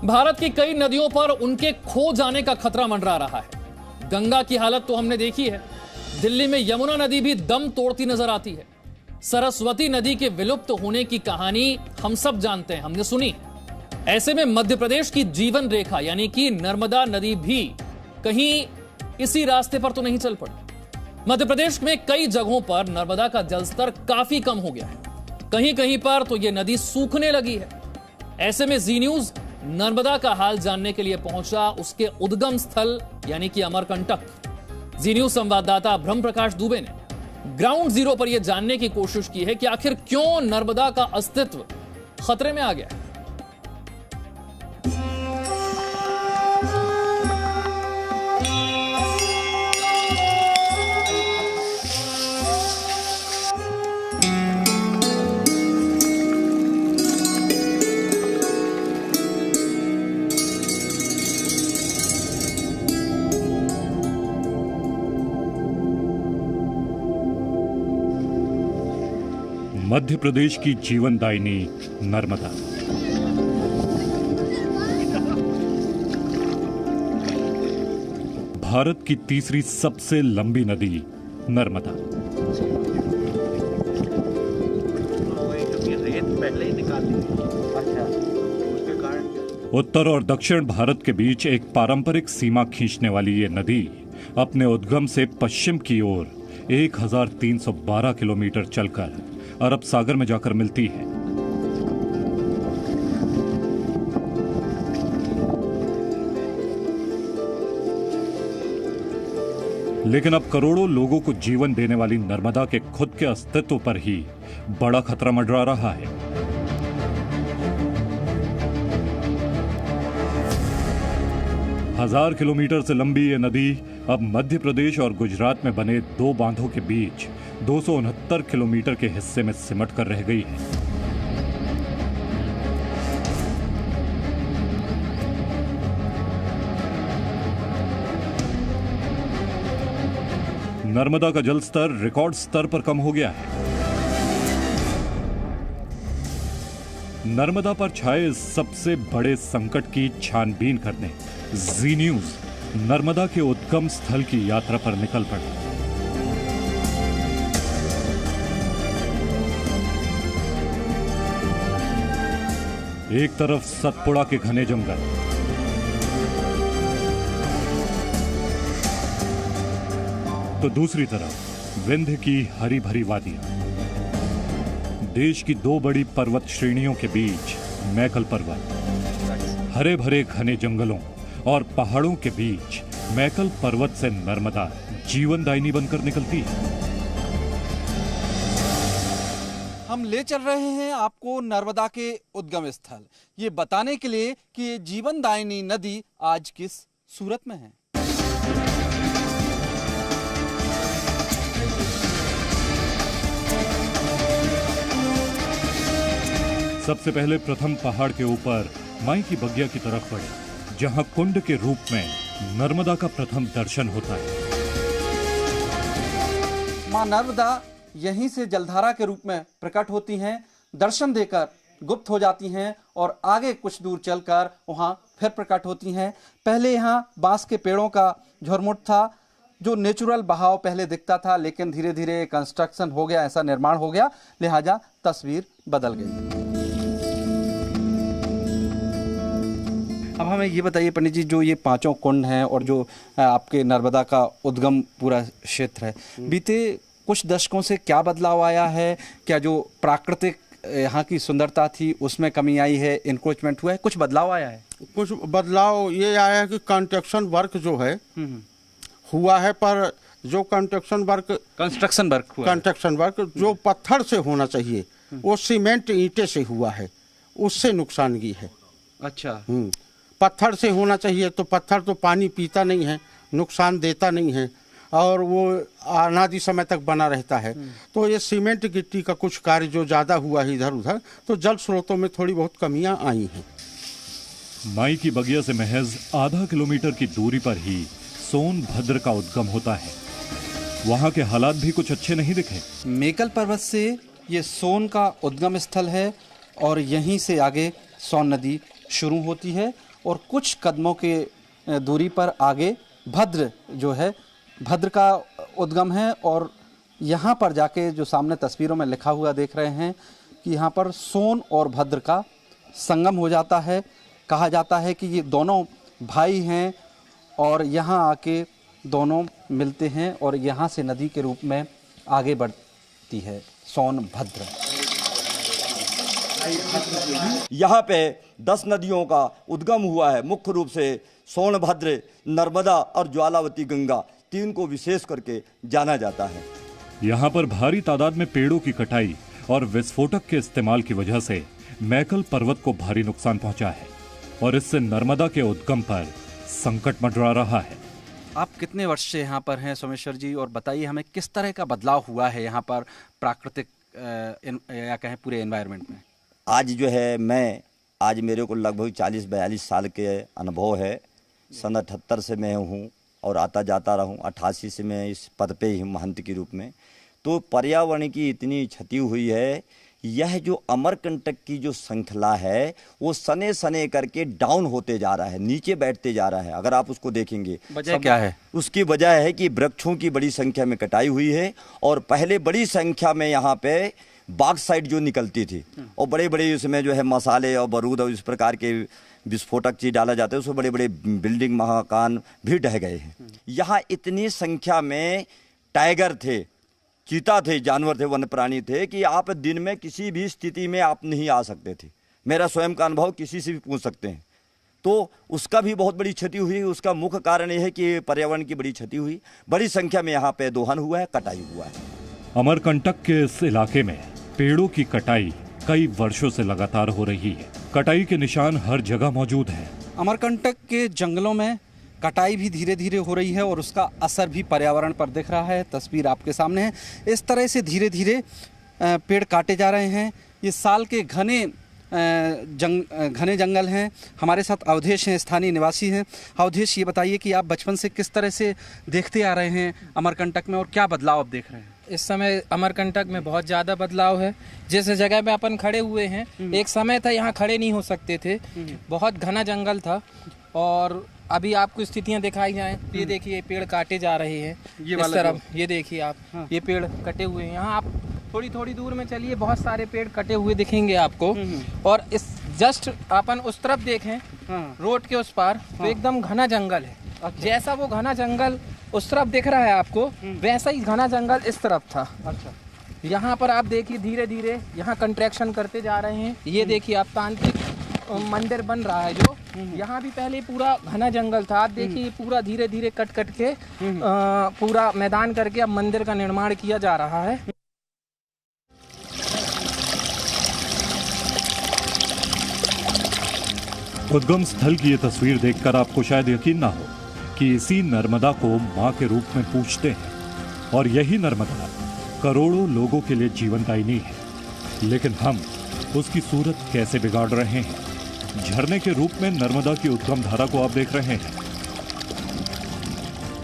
भारत की कई नदियों पर उनके खो जाने का खतरा मंडरा रहा है। गंगा की हालत तो हमने देखी है, दिल्ली में यमुना नदी भी दम तोड़ती नजर आती है। सरस्वती नदी के विलुप्त होने की कहानी हम सब जानते हैं, हमने सुनी। ऐसे में मध्य प्रदेश की जीवन रेखा यानी कि नर्मदा नदी भी कहीं इसी रास्ते पर तो नहीं चल पड़ी। मध्य प्रदेश में कई जगहों पर नर्मदा का जलस्तर काफी कम हो गया है, कहीं कहीं पर तो यह नदी सूखने लगी है। ऐसे में जी न्यूज नर्मदा का हाल जानने के लिए पहुंचा उसके उद्गम स्थल यानी कि अमरकंटक। जी न्यूज संवाददाता ब्रह्म प्रकाश दुबे ने ग्राउंड जीरो पर यह जानने की कोशिश की है कि आखिर क्यों नर्मदा का अस्तित्व खतरे में आ गया है। मध्य प्रदेश की जीवनदायिनी नर्मदा। भारत की तीसरी सबसे लंबी नदी नर्मदा। उत्तर और दक्षिण भारत के बीच एक पारंपरिक सीमा खींचने वाली ये नदी अपने उद्गम से पश्चिम की ओर 1312 किलोमीटर चलकर अरब सागर में जाकर मिलती है। लेकिन अब करोड़ों लोगों को जीवन देने वाली नर्मदा के खुद के अस्तित्व पर ही बड़ा खतरा मंडरा रहा है। हजार किलोमीटर से लंबी ये नदी अब मध्य प्रदेश और गुजरात में बने दो बांधों के बीच 269 किलोमीटर के हिस्से में सिमट कर रह गई है। नर्मदा का जल स्तर रिकॉर्ड स्तर पर कम हो गया है। नर्मदा पर छाए इस सबसे बड़े संकट की छानबीन करने जी न्यूज नर्मदा के उद्गम स्थल की यात्रा पर निकल पड़ा। एक तरफ सतपुड़ा के घने जंगल, तो दूसरी तरफ विंध्य की हरी भरी वादियां। देश की दो बड़ी पर्वत श्रेणियों के बीच मैकल पर्वत, हरे भरे घने जंगलों और पहाड़ों के बीच मैकल पर्वत से नर्मदा जीवनदायिनी बनकर निकलती है। हम ले चल रहे हैं आपको नर्मदा के उद्गम स्थल, ये बताने के लिए कि ये जीवनदायिनी नदी आज किस सूरत में है। सबसे पहले प्रथम पहाड़ के ऊपर माई की बगिया की तरफ बढ़े, जहां कुंड के रूप में नर्मदा का प्रथम दर्शन होता है। मां नर्मदा यहीं से जलधारा के रूप में प्रकट होती हैं, दर्शन देकर गुप्त हो जाती हैं और आगे कुछ दूर चलकर वहां फिर प्रकट होती हैं। पहले यहाँ बांस के पेड़ों का झुरमुट था, जो नेचुरल बहाव पहले दिखता था, लेकिन धीरे धीरे कंस्ट्रक्शन हो गया, ऐसा निर्माण हो गया, लिहाजा तस्वीर बदल गई। अब हमें ये बताइए पंडित जी, जो ये पांचों कुंड हैं और जो आपके नर्मदा का उद्गम पूरा क्षेत्र है, बीते कुछ दशकों से क्या बदलाव आया है? क्या जो प्राकृतिक यहाँ की सुंदरता थी उसमें कमी आई है, इंक्रोचमेंट हुआ है, कुछ बदलाव आया है? कुछ बदलाव ये आया है कि कंस्ट्रक्शन वर्क जो है हुआ है, पर जो कंस्ट्रक्शन वर्क जो पत्थर से होना चाहिए वो सीमेंट ईंटे से हुआ है, उससे नुकसानगी है। अच्छा। पत्थर से होना चाहिए तो पत्थर तो पानी पीता नहीं है, नुकसान देता नहीं है और वो अनादि समय तक बना रहता है। तो ये सीमेंट गिट्टी का कुछ कार्य जो ज़्यादा हुआ है इधर उधर, तो जल स्रोतों में थोड़ी बहुत कमियां आई हैं। माई की बगिया से महज आधा किलोमीटर की दूरी पर ही सोनभद्र का उद्गम होता है। वहां के हालात भी कुछ अच्छे नहीं दिखे। मेकल पर्वत से ये सोन का उद्गम स्थल है और यहीं से आगे सोन नदी शुरू होती है और कुछ कदमों के दूरी पर आगे भद्र जो है, भद्र का उद्गम है। और यहाँ पर जाके जो सामने तस्वीरों में लिखा हुआ देख रहे हैं कि यहाँ पर सोन और भद्र का संगम हो जाता है। कहा जाता है कि ये दोनों भाई हैं और यहाँ आके दोनों मिलते हैं और यहाँ से नदी के रूप में आगे बढ़ती है सोनभद्र। यहाँ पे 10 नदियों का उद्गम हुआ है। मुख्य रूप से सोनभद्र, नर्मदा और ज्वालावती गंगा, 3 को विशेष करके जाना जाता है। यहाँ पर भारी तादाद में पेड़ों की कटाई और विस्फोटक के इस्तेमाल की वजह से मैकल पर्वत को भारी नुकसान पहुंचा है और इससे नर्मदा के उद्गम पर संकट मंडरा रहा है। आप कितने वर्ष से यहाँ पर हैं सोमेश्वर जी, और बताइए हमें किस तरह का बदलाव हुआ है यहाँ पर प्राकृतिक या कहें पूरे एनवायरनमेंट में? आज जो है आज मेरे को लगभग 40-42 साल के अनुभव है। सन 78 से मैं हूँ और आता जाता रहूँ। 88 से मैं इस पद पे ही महंत के रूप में। तो पर्यावरण की इतनी क्षति हुई है। यह जो अमरकंटक की जो श्रृंखला है वो सने सने करके डाउन होते जा रहा है, नीचे बैठते जा रहा है। अगर आप उसको देखेंगे, वजह क्या है? उसकी वजह है कि वृक्षों की बड़ी संख्या में कटाई हुई है और पहले बड़ी संख्या में यहाँ पे बॉक्साइट जो निकलती थी और बड़े बड़े उसमें जो है मसाले और बारूद और इस प्रकार के विस्फोटक चीज डाला जाता है, उसमें बड़े बड़े बिल्डिंग मकान भी ढह गए हैं। यहाँ इतनी संख्या में टाइगर थे, चीता थे, जानवर थे, वन्य प्राणी थे कि आप दिन में किसी भी स्थिति में आप नहीं आ सकते थे। मेरा स्वयं का अनुभव किसी से भी पूछ सकते हैं। तो उसका भी बहुत बड़ी क्षति हुई। उसका मुख्य कारण यह है कि पर्यावरण की बड़ी क्षति हुई। बड़ी संख्या में यहाँ पे दोहन हुआ है, कटाई हुआ है। अमरकंटक के इस इलाके में पेड़ों की कटाई कई वर्षों से लगातार हो रही है। कटाई के निशान हर जगह मौजूद हैं। अमरकंटक के जंगलों में कटाई भी धीरे धीरे हो रही है और उसका असर भी पर्यावरण पर दिख रहा है। तस्वीर आपके सामने है। इस तरह से धीरे धीरे पेड़ काटे जा रहे हैं। ये साल के घने जंगल हैं। हमारे साथ अवधेश हैं, स्थानीय निवासी हैं। अवधेश, ये बताइए कि आप बचपन से किस तरह से देखते आ रहे हैं अमरकंटक में और क्या बदलाव आप देख रहे हैं? इस समय अमरकंटक में बहुत ज़्यादा बदलाव है। जिस जगह पे अपन खड़े हुए हैं, एक समय था यहाँ खड़े नहीं हो सकते थे, बहुत घना जंगल था। और अभी आपको स्थितियाँ दिखाई जाएं, ये देखिए पेड़ काटे जा रहे हैं। इस तरफ ये देखिए आप, ये पेड़ कटे हुए हैं। यहाँ आप थोड़ी थोड़ी दूर में चलिए, बहुत सारे पेड़ कटे हुए दिखेंगे आपको। और इस जस्ट अपन उस तरफ देखें, रोड के उस पार तो एकदम घना जंगल है। जैसा वो घना जंगल उस तरफ दिख रहा है आपको, वैसा ही घना जंगल इस तरफ था। अच्छा, यहाँ पर आप देखिए धीरे धीरे यहाँ कंट्रैक्शन करते जा रहे हैं। ये देखिए आप तांत्रिक मंदिर बन रहा है जो, यहाँ भी पहले पूरा घना जंगल था। आप देखिए पूरा धीरे धीरे कट कट के पूरा मैदान करके अब मंदिर का निर्माण किया जा रहा है। उद्गम स्थल की ये तस्वीर देखकर आपको शायद यकीन ना हो कि इसी नर्मदा को मां के रूप में पूजते हैं और यही नर्मदा करोड़ों लोगों के लिए जीवनदायिनी है। लेकिन हम उसकी सूरत कैसे बिगाड़ रहे हैं? झरने के रूप में नर्मदा की उद्गम धारा को आप देख रहे हैं।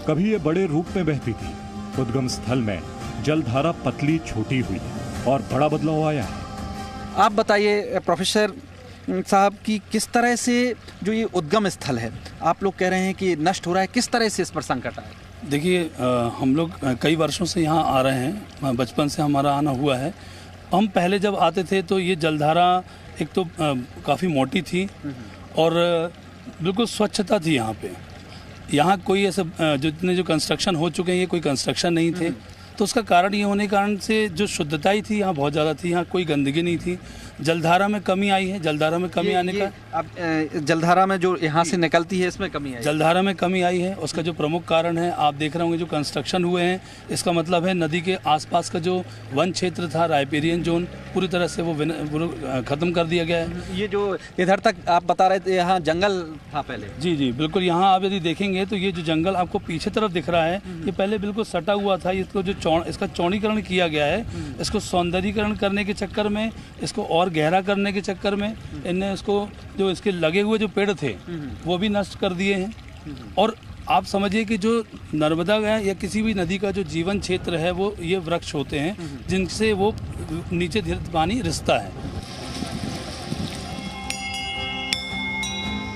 कभी ये बड़े रूप में बहती थी, उद्गम स्थल में जलधारा पतली छोटी हुई और बड़ा बदलाव आया है। आप बताइए प्रोफेसर साहब कि किस तरह से जो ये उद्गम स्थल है, आप लोग कह रहे हैं कि नष्ट हो रहा है, किस तरह से इस पर संकट आया? देखिए, हम लोग कई वर्षों से यहाँ आ रहे हैं, बचपन से हमारा आना हुआ है। हम पहले जब आते थे तो ये जलधारा एक तो काफ़ी मोटी थी और बिल्कुल स्वच्छता थी यहाँ पे। यहाँ कोई ऐसे जितने जो कंस्ट्रक्शन हो चुके हैं, ये कोई कंस्ट्रक्शन नहीं थे। तो उसका कारण ये होने के कारण से जो शुद्धता ही थी यहाँ बहुत ज़्यादा थी, यहाँ कोई गंदगी नहीं थी। जलधारा में कमी आई है। जलधारा में कमी आने का अब जलधारा में जो यहाँ से निकलती है इसमें कमी आई, जलधारा में कमी आई है। उसका जो प्रमुख कारण है, आप देख रहे होंगे जो कंस्ट्रक्शन हुए हैं, इसका मतलब है नदी के आसपास का जो वन क्षेत्र था, राइपेरियन जोन, पूरी तरह से वो ख़त्म कर दिया गया है। ये जो इधर तक आप बता रहे थे यहाँ जंगल था पहले? जी जी बिल्कुल। यहाँ आप यदि देखेंगे तो ये जो जंगल आपको पीछे तरफ दिख रहा है, ये पहले बिल्कुल सटा हुआ था। इसको जो इसका चौड़ीकरण किया गया है, इसको सौंदर्यीकरण करने के चक्कर में, इसको और गहरा करने के चक्कर में इनने इसको जो इसके लगे हुए जो पेड़ थे वो भी नष्ट कर दिए हैं। और आप समझिए कि जो नर्मदा या किसी भी नदी का जो जीवन क्षेत्र है वो ये वृक्ष होते हैं जिनसे वो नीचे धीरे पानी रिसता है।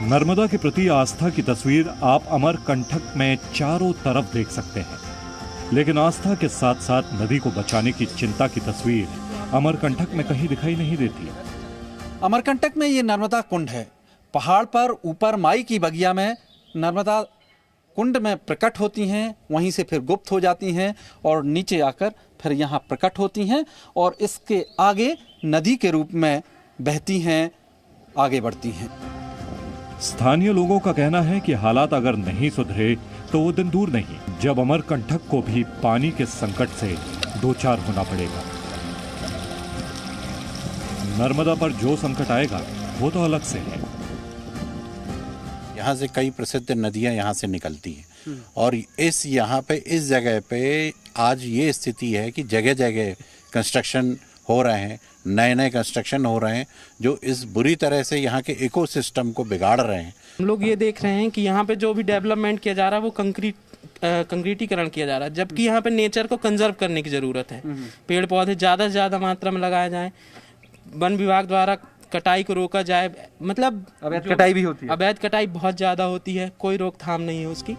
नर्मदा के प्रति आस्था की तस्वीर आप अमरकंटक में चारों तरफ देख सकते हैं, लेकिन आस्था के साथ साथ नदी को बचाने की चिंता की तस्वीर अमरकंटक में कहीं दिखाई नहीं देती। अमरकंटक में ये नर्मदा कुंड है। पहाड़ पर ऊपर माई की बगिया में नर्मदा कुंड में प्रकट होती हैं, वहीं से फिर गुप्त हो जाती हैं और नीचे आकर फिर यहाँ प्रकट होती हैं और इसके आगे नदी के रूप में बहती हैं, आगे बढ़ती हैं। स्थानीय लोगों का कहना है कि हालात अगर नहीं सुधरे तो वो दिन दूर नहीं जब अमरकंटक को भी पानी के संकट से दो चार होना पड़ेगा। नर्मदा पर जो संकट आएगा वो तो अलग से है। यहाँ से कई प्रसिद्ध नदियाँ यहाँ से निकलती हैं और यहाँ पे इस जगह पे आज ये स्थिति है कि जगह जगह कंस्ट्रक्शन हो रहे हैं, नए नए कंस्ट्रक्शन हो रहे हैं जो इस बुरी तरह से यहाँ के इकोसिस्टम को बिगाड़ रहे हैं। हम लोग ये देख रहे हैं कि यहाँ पे जो भी डेवलपमेंट किया जा रहा है वो कंक्रीटीकरण किया जा रहा है, जबकि यहाँ पे नेचर को कंजर्व करने की ज़रूरत है। पेड़ पौधे ज़्यादा से ज़्यादा मात्रा में लगाए जाएं, वन विभाग द्वारा कटाई को रोका जाए। मतलब अवैध कटाई भी होती है, अवैध कटाई बहुत ज़्यादा होती है, कोई रोकथाम नहीं है उसकी।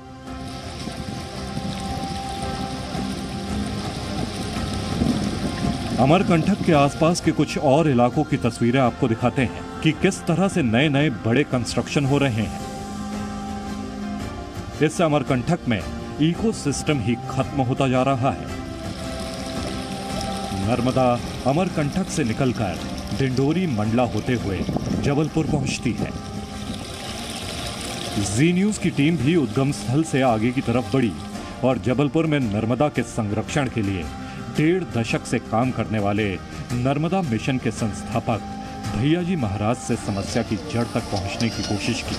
अमरकंटक के आसपास के कुछ और इलाकों की तस्वीरें आपको दिखाते हैं कि किस तरह से नए नए बड़े कंस्ट्रक्शन हो रहे हैं। इससे अमरकंटक में इकोसिस्टम ही खत्म होता जा रहा है। नर्मदा अमरकंटक से निकलकर डिंडोरी मंडला होते हुए जबलपुर पहुंचती है। जी न्यूज की टीम भी उद्गम स्थल से आगे की तरफ बढ़ी और जबलपुर में नर्मदा के संरक्षण के लिए 1.5 दशक से काम करने वाले नर्मदा मिशन के संस्थापक भैयाजी महाराज से समस्या की जड़ तक पहुंचने की कोशिश की।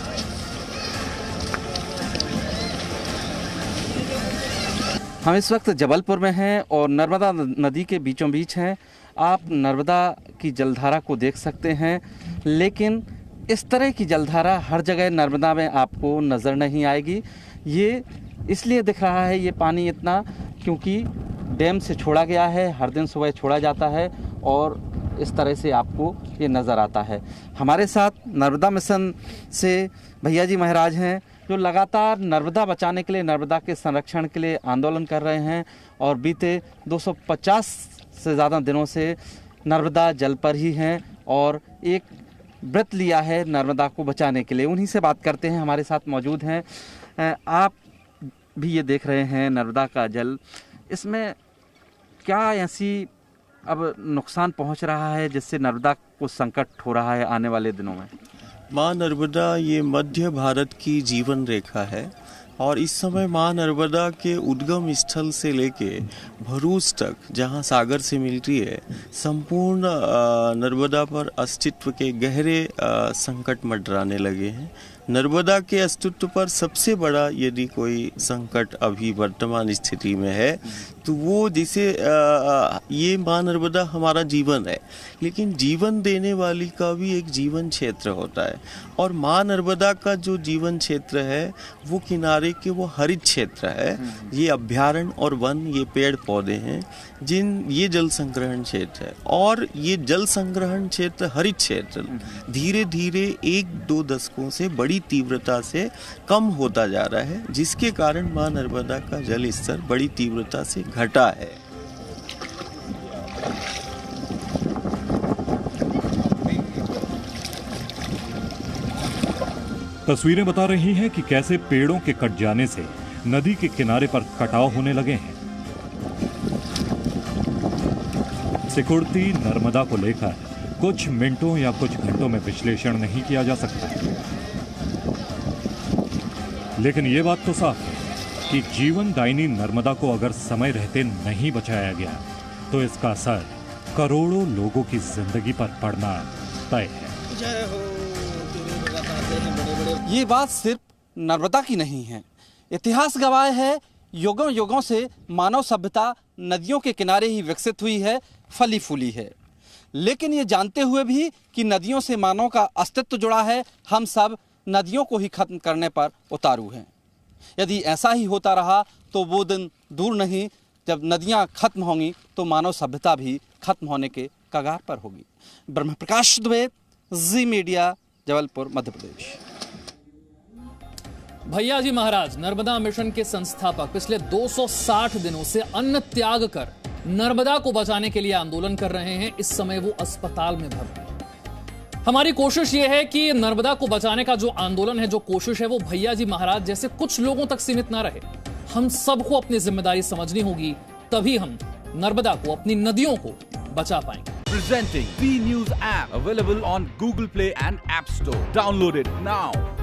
हम इस वक्त जबलपुर में हैं और नर्मदा नदी के बीचों बीच हैं। आप नर्मदा की जलधारा को देख सकते हैं, लेकिन इस तरह की जलधारा हर जगह नर्मदा में आपको नज़र नहीं आएगी। ये इसलिए दिख रहा है ये पानी इतना क्योंकि डैम से छोड़ा गया है, हर दिन सुबह छोड़ा जाता है और इस तरह से आपको ये नज़र आता है। हमारे साथ नर्मदा मिशन से भैयाजी महाराज हैं जो लगातार नर्मदा बचाने के लिए, नर्मदा के संरक्षण के लिए आंदोलन कर रहे हैं और बीते 250 से ज़्यादा दिनों से नर्मदा जल पर ही हैं और एक व्रत लिया है नर्मदा को बचाने के लिए। उन्हीं से बात करते हैं, हमारे साथ मौजूद हैं। आप भी ये देख रहे हैं नर्मदा का जल, इसमें क्या ऐसी अब नुकसान पहुंच रहा है जिससे नर्मदा को संकट हो रहा है आने वाले दिनों में? माँ नर्मदा ये मध्य भारत की जीवन रेखा है और इस समय माँ नर्मदा के उद्गम स्थल से लेके भरूच तक जहाँ सागर से मिलती है, संपूर्ण नर्मदा पर अस्तित्व के गहरे संकट मंडराने लगे हैं। नर्मदा के अस्तित्व पर सबसे बड़ा यदि कोई संकट अभी वर्तमान स्थिति में है तो वो जिसे ये माँ नर्मदा हमारा जीवन है, लेकिन जीवन देने वाली का भी एक जीवन क्षेत्र होता है और माँ नर्मदा का जो जीवन क्षेत्र है वो किनारे के वो हरित क्षेत्र है। ये अभ्यारण्य और वन, ये पेड़ पौधे हैं ये जल संग्रहण क्षेत्र है और ये जल संग्रहण क्षेत्र, हरित क्षेत्र धीरे धीरे 1-2 दशकों से बड़ी तीव्रता से कम होता जा रहा है, जिसके कारण माँ नर्मदा का जल स्तर बड़ी तीव्रता से घटा है। तस्वीरें बता रही हैं कि कैसे पेड़ों के कट जाने से नदी के किनारे पर कटाव होने लगे हैं। सिकुड़ती नर्मदा को लेकर कुछ मिनटों या कुछ घंटों में विश्लेषण नहीं किया जा सकता, लेकिन ये बात तो साफ है कि जीवन दायिनी नर्मदा को अगर समय रहते नहीं बचाया गया तो इसका असर करोड़ों लोगों की जिंदगी पर पड़ना तय है। ये बात सिर्फ नर्मदा की नहीं है, इतिहास गवाह है युगों युगों से मानव सभ्यता नदियों के किनारे ही विकसित हुई है, फली फूली है। लेकिन ये जानते हुए भी कि नदियों से मानव का अस्तित्व जुड़ा है, हम सब नदियों को ही खत्म करने पर उतारू हैं। यदि ऐसा ही होता रहा तो वो दिन दूर नहीं जब नदियां खत्म होंगी तो मानव सभ्यता भी खत्म होने के कगार पर होगी। ब्रह्म प्रकाश दुबे, जी मीडिया, जबलपुर, मध्य प्रदेश। भैया जी महाराज नर्मदा मिशन के संस्थापक पिछले 260 दिनों से अन्न त्याग कर नर्मदा को बचाने के लिए आंदोलन कर रहे हैं। इस समय वो अस्पताल में भर्ती हैं। हमारी कोशिश ये है कि नर्मदा को बचाने का जो आंदोलन है, जो कोशिश है, वो भैया जी महाराज जैसे कुछ लोगों तक सीमित ना रहे। हम सबको अपनी जिम्मेदारी समझनी होगी, तभी हम नर्मदा को, अपनी नदियों को बचा पाएंगे। Presenting B News app, available on Google Play and App Store. Download it now.